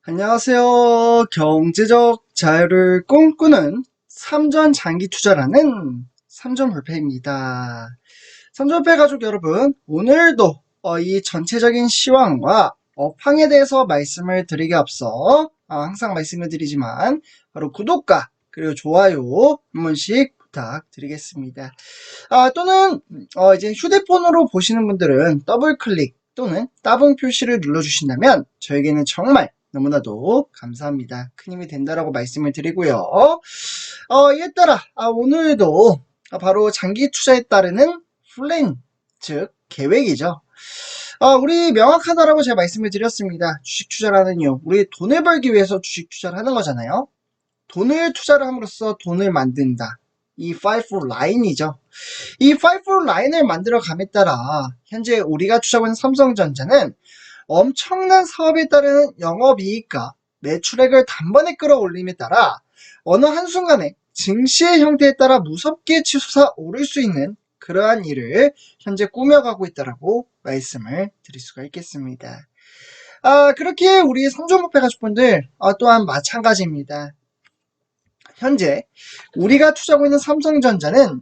안녕하세요. 경제적 자유를 꿈꾸는 삼전 장기 투자라는 삼전불패입니다. 삼전불패 가족 여러분, 오늘도 이 전체적인 시황과 업황에 대해서 말씀을 드리기 앞서 항상 말씀을 드리지만 바로 구독과 그리고 좋아요 한 번씩 부탁드리겠습니다. 또는 이제 휴대폰으로 보시는 분들은 더블 클릭 또는 따봉 표시를 눌러주신다면 저에게는 정말 너무나도 감사합니다. 큰 힘이 된다라고 말씀을 드리고요. 이에 따라 오늘도 바로 장기 투자에 따르는 플랜, 즉 계획이죠. 우리 명확하다라고 제가 말씀을 드렸습니다. 주식 투자를 하는 이유, 우리 돈을 벌기 위해서 주식 투자를 하는 거잖아요. 돈을 투자를 함으로써 돈을 만든다. 이 5 라인이죠. 이 5 라인을 만들어 감에 따라 현재 우리가 투자하고 있는 삼성전자는 엄청난 사업에 따른 영업이익과 매출액을 단번에 끌어올림에 따라 어느 한순간에 증시의 형태에 따라 무섭게 치솟아 오를 수 있는 그러한 일을 현재 꾸며가고 있다라고 말씀을 드릴 수가 있겠습니다. 그렇게 우리 삼전부패 가족분들 또한 마찬가지입니다. 현재 우리가 투자하고 있는 삼성전자는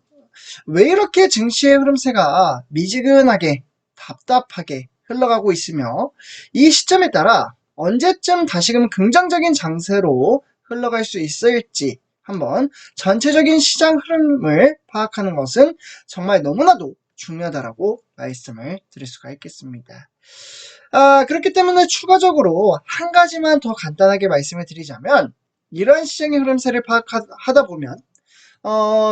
왜 이렇게 증시의 흐름세가 미지근하게 답답하게 흘러가고 있으며 이 시점에 따라 언제쯤 다시금 긍정적인 장세로 흘러갈 수 있을지 한번 전체적인 시장 흐름을 파악하는 것은 정말 너무나도 중요하다라고 말씀을 드릴 수가 있겠습니다. 그렇기 때문에 추가적으로 한 가지만 더 간단하게 말씀을 드리자면 이러한 시장의 흐름세를 파악하다 보면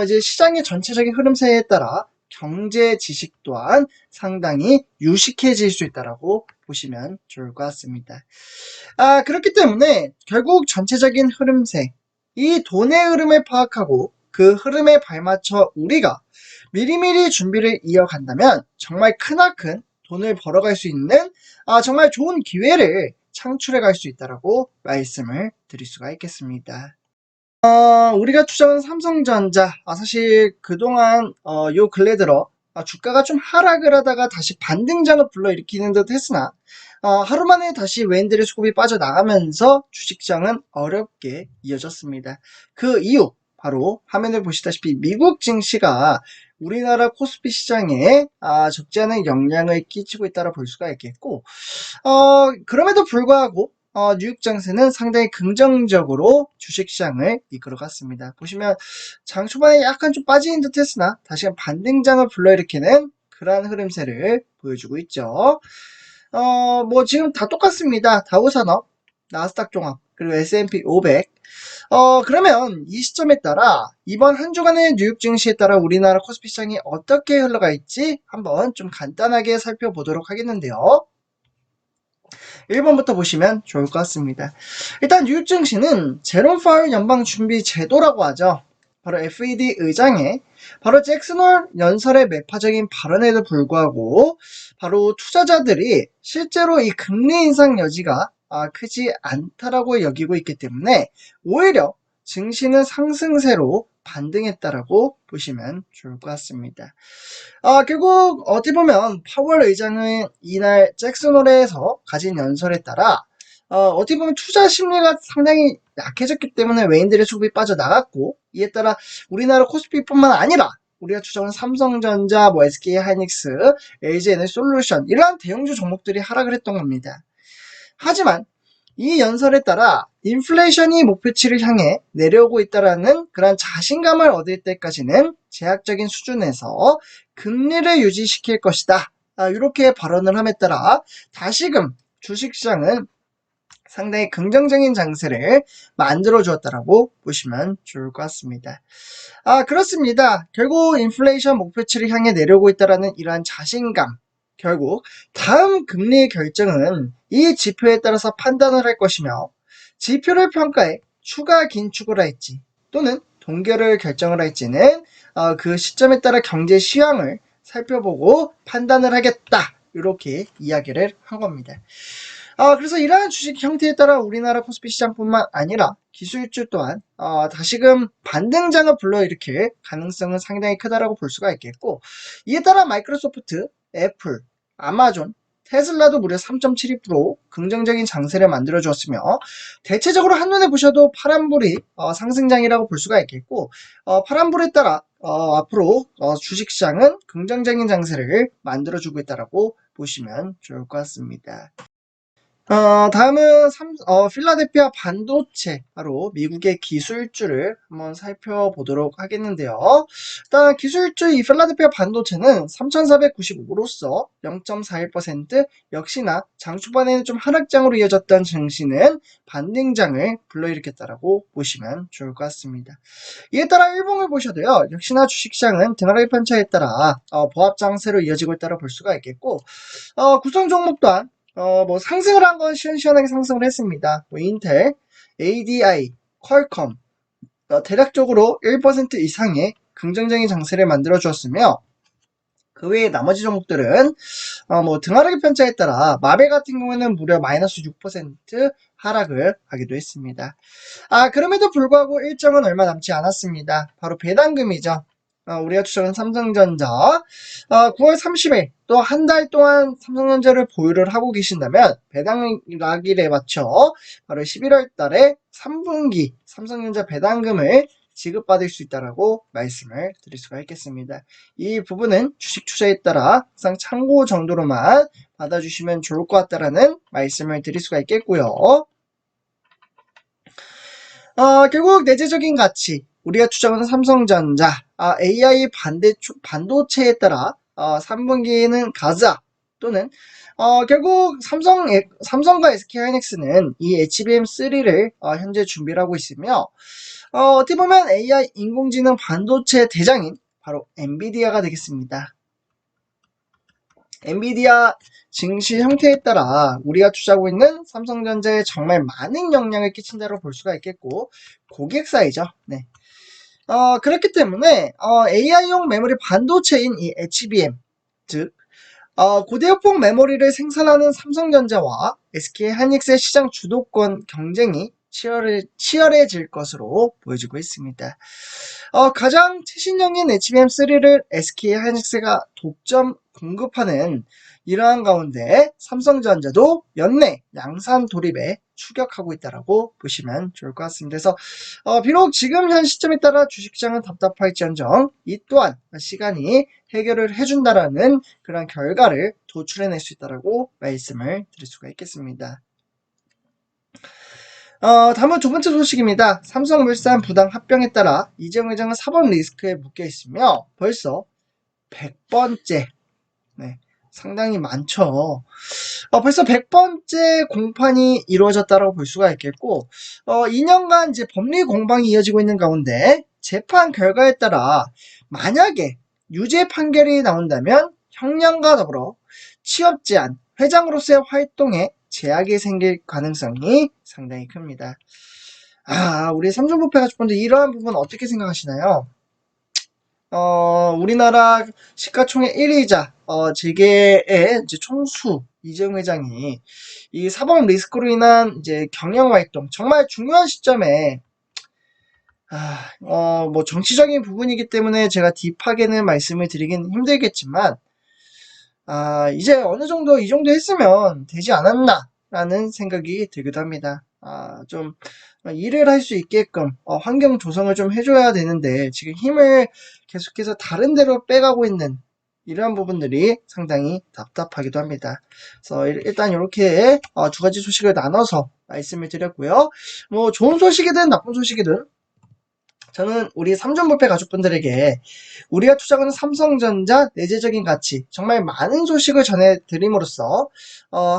이제 시장의 전체적인 흐름세에 따라 경제 지식 또한 상당히 유식해질 수 있다라고 보시면 좋을 것 같습니다. 그렇기 때문에 결국 전체적인 흐름세, 이 돈의 흐름을 파악하고 그 흐름에 발맞춰 우리가 미리미리 준비를 이어간다면 정말 크나큰 돈을 벌어갈 수 있는 정말 좋은 기회를 창출해 갈 수 있다라고 말씀을 드릴 수가 있겠습니다. 우리가 투자한 삼성전자, 사실 그동안, 요 근래 들어, 주가가 좀 하락을 하다가 다시 반등장을 불러일으키는 듯 했으나, 하루 만에 다시 외인들의 수급이 빠져나가면서 주식시장은 어렵게 이어졌습니다. 그 이유, 바로 화면을 보시다시피 미국 증시가 우리나라 코스피 시장에 적지 않은 영향을 끼치고 있다고 볼 수가 있겠고, 그럼에도 불구하고 뉴욕 장세는 상당히 긍정적으로 주식시장을 이끌어갔습니다. 보시면 장 초반에 약간 좀 빠지는 듯 했으나 다시금 반등장을 불러일으키는 그러한 흐름세를 보여주고 있죠. 뭐 지금 다 똑같습니다. 다우산업, 나스닥 종합, 그리고 S&P 500. 그러면 이 시점에 따라 이번 한 주간의 뉴욕 증시에 따라 우리나라 코스피 시장이 어떻게 흘러갈지 한번 좀 간단하게 살펴보도록 하겠는데요. 1번부터 보시면 좋을 것 같습니다. 일단 뉴욕 증시는 제롬 파월 연방준비 제도라고 하죠. 바로 FED 의장의 바로 잭슨 홀 연설의 매파적인 발언에도 불구하고 바로 투자자들이 실제로 이 금리 인상 여지가 크지 않다라고 여기고 있기 때문에 오히려 증시는 상승세로 반등했다라고 보시면 좋을 것 같습니다. 결국 어찌 보면 파월 의장은 이날 잭슨홀에서 가진 연설에 따라 어떻게 보면 투자 심리가 상당히 약해졌기 때문에 외인들의 수급이 빠져나갔고 이에 따라 우리나라 코스피뿐만 아니라 우리가 투자하는 삼성전자, 뭐 SK하이닉스, LG에너지솔루션 이러한 대형주 종목들이 하락을 했던 겁니다. 하지만 이 연설에 따라 인플레이션이 목표치를 향해 내려오고 있다라는 그런 자신감을 얻을 때까지는 제약적인 수준에서 금리를 유지시킬 것이다. 이렇게 발언을 함에 따라 다시금 주식시장은 상당히 긍정적인 장세를 만들어 주었다라고 보시면 좋을 것 같습니다. 그렇습니다. 결국 인플레이션 목표치를 향해 내려오고 있다라는 이러한 자신감, 결국 다음 금리 결정은 이 지표에 따라서 판단을 할 것이며 지표를 평가해 추가 긴축을 할지 또는 동결을 결정을 할지는 그 시점에 따라 경제 시황을 살펴보고 판단을 하겠다 이렇게 이야기를 한 겁니다. 그래서 이러한 주식 형태에 따라 우리나라 코스피 시장뿐만 아니라 기술주 또한 다시금 반등장을 불러일으킬 가능성은 상당히 크다라고 볼 수가 있겠고, 이에 따라 마이크로소프트, 애플, 아마존, 테슬라도 무려 3.72% 긍정적인 장세를 만들어 주었으며, 대체적으로 한눈에 보셔도 파란불이 상승장이라고 볼 수가 있겠고, 파란불에 따라 앞으로 주식시장은 긍정적인 장세를 만들어 주고 있다라고 보시면 좋을 것 같습니다. 다음은 필라델피아 반도체, 바로 미국의 기술주를 한번 살펴보도록 하겠는데요. 일단 기술주 이 필라델피아 반도체는 3,495로서 0.41%, 역시나 장 초반에는 좀 하락장으로 이어졌던 증시는 반등장을 불러일으켰다라고 보시면 좋을 것 같습니다. 이에 따라 일봉을 보셔도요, 역시나 주식시장은 등하락의 편차에 따라 보합장세로 이어지고 있다고 볼 수가 있겠고, 구성 종목 또한 뭐 상승을 한 건 시원시원하게 상승을 했습니다. 뭐 인텔, ADI, 퀄컴 대략적으로 1% 이상의 긍정적인 장세를 만들어 주었으며, 그 외에 나머지 종목들은 뭐 등하락의 편차에 따라 마벨 같은 경우에는 무려 마이너스 6% 하락을 하기도 했습니다. 그럼에도 불구하고 일정은 얼마 남지 않았습니다. 바로 배당금이죠. 우리가 추천한 삼성전자 9월 30일 또 한 달 동안 삼성전자를 보유를 하고 계신다면 배당 날일에 맞춰 바로 11월 달에 3분기 삼성전자 배당금을 지급받을 수 있다라고 말씀을 드릴 수가 있겠습니다. 이 부분은 주식 투자에 따라 항상 참고 정도로만 받아주시면 좋을 것 같다라는 말씀을 드릴 수가 있겠고요. 결국 내재적인 가치, 우리가 추정하는 삼성전자, AI 반도체에 따라 3분기에는 가자 또는 결국 삼성과 SK하이닉스는 이 HBM3를 현재 준비를 하고 있으며, 어떻게 보면 AI 인공지능 반도체 대장인 바로 엔비디아가 되겠습니다. 엔비디아 증시 형태에 따라 우리가 투자하고 있는 삼성전자에 정말 많은 영향을 끼친다고 볼 수가 있겠고, 고객사이죠. 네. 그렇기 때문에 AI용 메모리 반도체인 이 HBM, 즉 고대역폭 메모리를 생산하는 삼성전자와 SK하이닉스의 시장 주도권 경쟁이 치열해질 것으로 보여지고 있습니다. 가장 최신형인 HBM3를 SK하이닉스가 독점 공급하는 이러한 가운데 삼성전자도 연내 양산 돌입에 추격하고 있다라고 보시면 좋을 것 같습니다. 그래서 비록 지금 현 시점에 따라 주식시장은 답답할지언정 이 또한 시간이 해결을 해준다라는 그런 결과를 도출해낼 수 있다라고 말씀을 드릴 수가 있겠습니다. 다음은 두 번째 소식입니다. 삼성물산 부당 합병에 따라 이재용 회장은 사법 리스크에 묶여 있으며 벌써 100번째, 네, 상당히 많죠. 벌써 100번째 공판이 이루어졌다고 볼 수가 있겠고, 2년간 이제 법리 공방이 이어지고 있는 가운데 재판 결과에 따라 만약에 유죄 판결이 나온다면 형량과 더불어 취업 제한, 회장으로서의 활동에 제약이 생길 가능성이 상당히 큽니다. 우리 삼성부패 가족분들 이러한 부분 어떻게 생각하시나요? 우리나라 시가총액 1위자, 재계의 이제 총수, 이재용 회장이 이 사법 리스크로 인한 이제 경영 활동, 정말 중요한 시점에, 뭐 정치적인 부분이기 때문에 제가 딥하게는 말씀을 드리긴 힘들겠지만, 이제 어느 정도 이 정도 했으면 되지 않았나, 라는 생각이 들기도 합니다. 좀 일을 할 수 있게끔 환경 조성을 좀 해줘야 되는데 지금 힘을 계속해서 다른 데로 빼가고 있는 이러한 부분들이 상당히 답답하기도 합니다. 그래서 일단 이렇게 두 가지 소식을 나눠서 말씀을 드렸고요. 뭐 좋은 소식이든 나쁜 소식이든 저는 우리 삼전부패 가족분들에게 우리가 투자하는 삼성전자 내재적인 가치, 정말 많은 소식을 전해드림으로써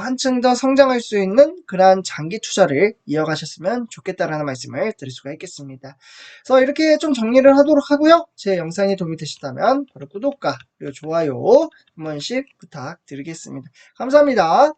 한층 더 성장할 수 있는 그러한 장기 투자를 이어가셨으면 좋겠다라는 말씀을 드릴 수가 있겠습니다. 그래서 이렇게 좀 정리를 하도록 하고요. 제 영상이 도움이 되셨다면 바로 구독과 그리고 좋아요 한 번씩 부탁드리겠습니다. 감사합니다.